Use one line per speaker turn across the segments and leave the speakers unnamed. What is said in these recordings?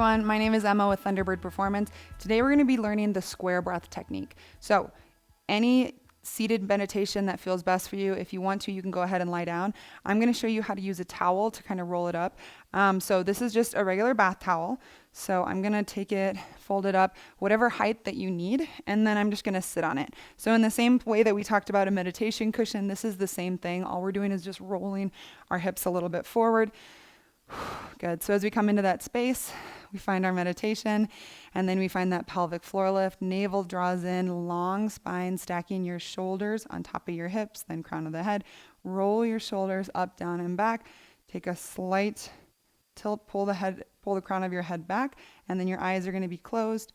everyone. My name is Emma with Thunderbird Performance. Today we're going to be learning the square breath technique. So any seated meditation that feels best for you. If you want to, you can go ahead and lie down. I'm going to show you how to use a towel to kind of roll it up. So this is just a regular bath towel. So I'm going to take it, fold it up, whatever height that you need, and then I'm just going to sit on it. So in the same way that we talked about a meditation cushion, this is the same thing. All we're doing is just rolling our hips a little bit forward. Good. So as we come into that space, we find our meditation, and then we find that pelvic floor lift. Navel draws in, long spine, stacking your shoulders on top of your hips, then crown of the head. Roll your shoulders up, down, and back. Take a slight tilt, pull the crown of your head back, and then your eyes are going to be closed,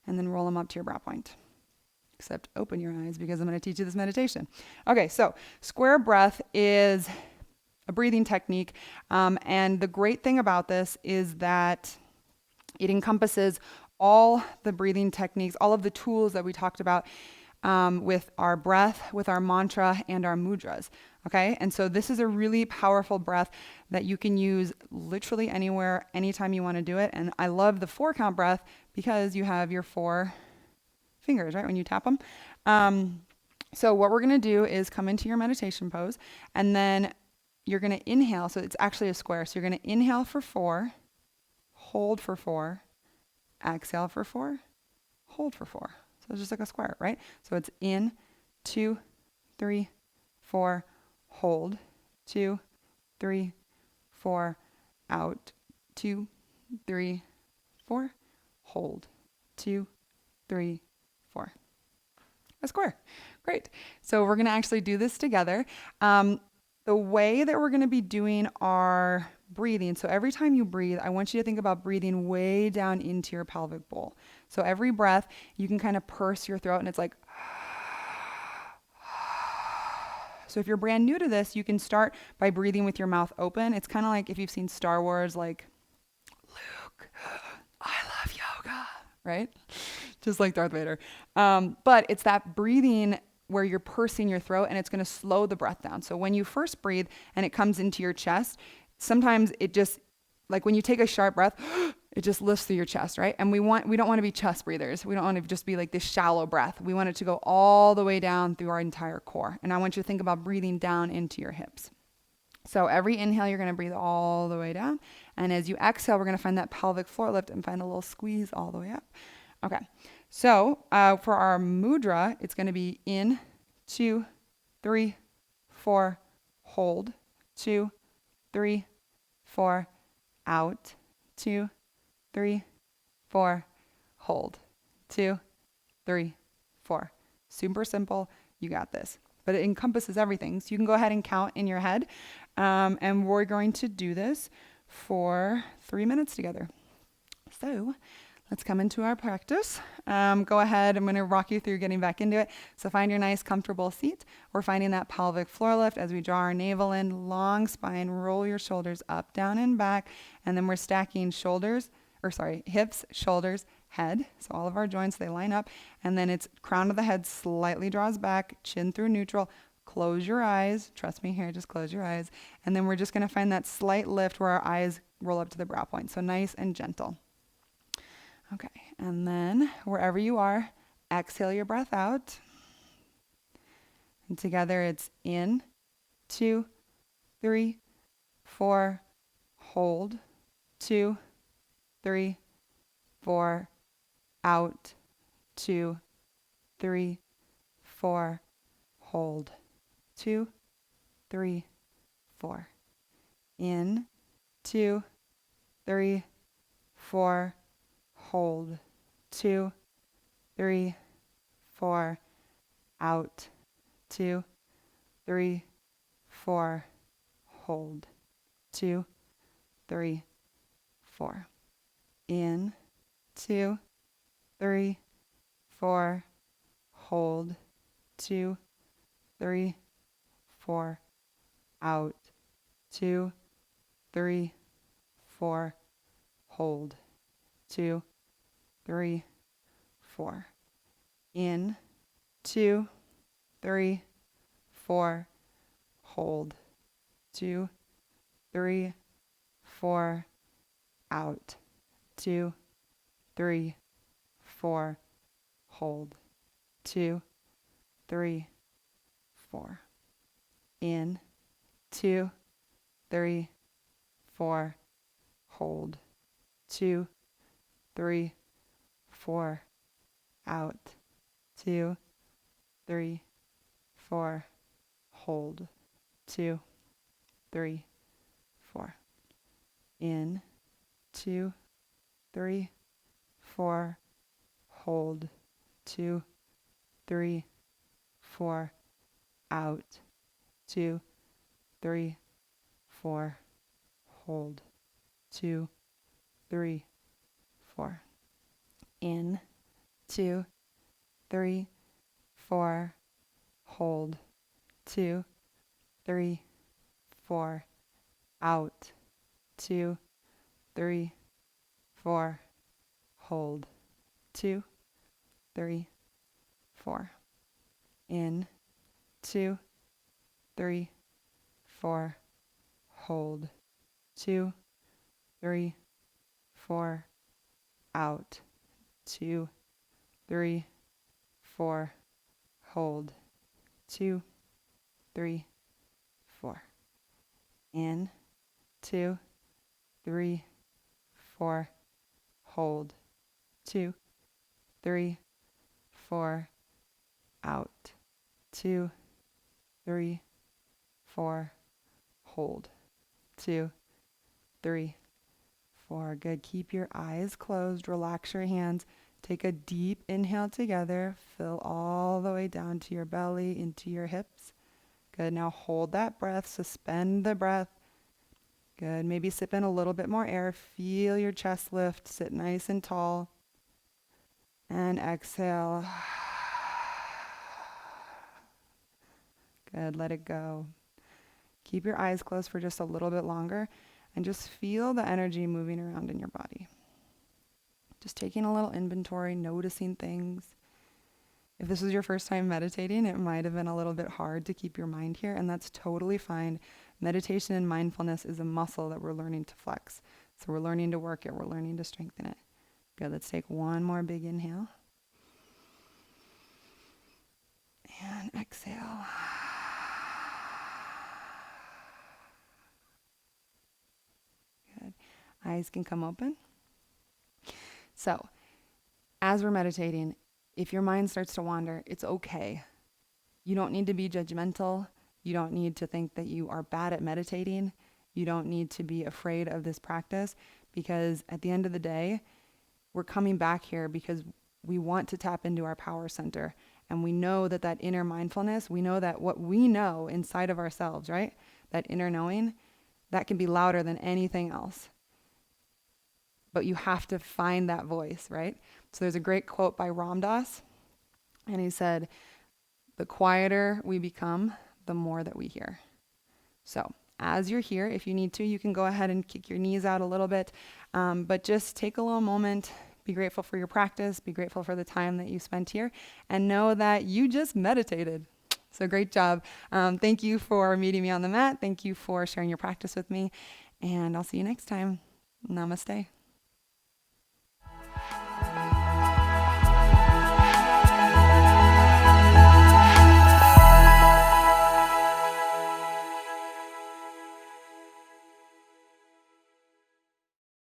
and then roll them up to your brow point. Except open your eyes because I'm going to teach you this meditation. Okay, so square breath is a breathing technique. And the great thing about this is that it encompasses all the breathing techniques, all of the tools that we talked about with our breath, with our mantra, and our mudras. Okay, and so this is a really powerful breath that you can use literally anywhere, anytime you want to do it. And I love the 4-count breath because you have your 4 fingers, right, when you tap them. So what we're going to do is come into your meditation pose, and then you're going to inhale. So it's actually a square. So you're going to inhale for 4, hold for 4, exhale for 4, hold for 4. So it's just like a square, right? So it's in, 2, 3, 4, hold, 2, 3, 4, out, 2, 3, 4, hold, 2, 3, 4. A square. Great. So we're going to actually do this together. The way that we're going to be doing our breathing, so every time you breathe, I want you to think about breathing way down into your pelvic bowl. So every breath, you can kind of purse your throat, and it's like, so if you're brand new to this, you can start by breathing with your mouth open. It's kind of like if you've seen Star Wars, like, Luke, I love yoga, right? Just like Darth Vader. But it's that breathing where you're pursing your throat, and it's going to slow the breath down. So when you first breathe and it comes into your chest, sometimes it just, like when you take a sharp breath, it just lifts through your chest, right? And we don't want to be chest breathers. We don't want to just be like this shallow breath. We want it to go all the way down through our entire core. And I want you to think about breathing down into your hips. So every inhale, you're going to breathe all the way down. And as you exhale, we're going to find that pelvic floor lift and find a little squeeze all the way up. Okay. So for our mudra, it's going to be in, 2, 3, 4, hold, 2, 3, 4, out, 2, 3, 4, hold, 2, 3, 4. Super simple. You got this. But it encompasses everything. So you can go ahead and count in your head. And we're going to do this for 3 minutes together. So let's come into our practice. Go ahead. I'm going to rock you through getting back into it. So find your nice, comfortable seat. We're finding that pelvic floor lift as we draw our navel in, long spine, roll your shoulders up, down, and back. And then we're stacking hips, shoulders, head. So all of our joints, they line up. And then it's crown of the head slightly draws back, chin through neutral. Close your eyes. Trust me here, just close your eyes. And then we're just going to find that slight lift where our eyes roll up to the brow point. So nice and gentle. Okay, and then wherever you are, exhale your breath out. And together it's in, 2, 3, 4, hold, 2, 3, 4, out, 2, 3, 4, hold, 2, 3, 4. In, 2, 3, 4, hold, 2, 3, 4, out, 2, 3, 4, hold, 2, 3, 4. In, 2, 3, 4, hold, 2, 3, 4, out, 2, 3, 4, hold, 2, 3, 4. In, 2, 3, 4, hold, 2, 3, 4, out, 2, 3, 4. Hold. 2, 3, 4. In. 2, 3, 4. Hold. 2, 3, 4. Out. 2, 3, 4. Hold. 2, 3, 4. In. 2, 3, 4. Hold. 2, 3, 4. Out. 2, 3, 4. Hold. 2, 3, 4. In. 2, 3, 4. Hold. 2, 3, 4. Out. 2, 3, 4. Hold. 2, 3, 4. In. 2, 3, 4. Hold. 2, 3, 4. Out. 2, 3, 4. Hold. 2, 3, 4. In. 2, 3, 4. Hold. 2, 3, 4. Out. 2, 3, 4. Hold. 2, 3, 4. Good. Keep your eyes closed. Relax your hands. Take a deep inhale together. Fill all the way down to your belly, into your hips. Good. Now hold that breath. Suspend the breath. Good. Maybe sip in a little bit more air. Feel your chest lift. Sit nice and tall. And exhale. Good. Let it go. Keep your eyes closed for just a little bit longer and just feel the energy moving around in your body. Just taking a little inventory, noticing things. If this is your first time meditating, it might have been a little bit hard to keep your mind here, and that's totally fine. Meditation and mindfulness is a muscle that we're learning to flex. So we're learning to work it. We're learning to strengthen it. Good. Let's take one more big inhale. And exhale. Good. Eyes can come open. So, as we're meditating, if your mind starts to wander, it's okay. You don't need to be judgmental. You don't need to think that you are bad at meditating. You don't need to be afraid of this practice, because at the end of the day, we're coming back here because we want to tap into our power center. And we know that that inner mindfulness, we know that what we know inside of ourselves, right? That inner knowing, that can be louder than anything else. But you have to find that voice, right? So there's a great quote by Ram Dass, and he said, "The quieter we become, the more that we hear." So as you're here, if you need to, you can go ahead and kick your knees out a little bit, but just take a little moment. Be grateful for your practice. Be grateful for the time that you spent here, and know that you just meditated. So great job. Thank you for meeting me on the mat. Thank you for sharing your practice with me, and I'll see you next time. Namaste.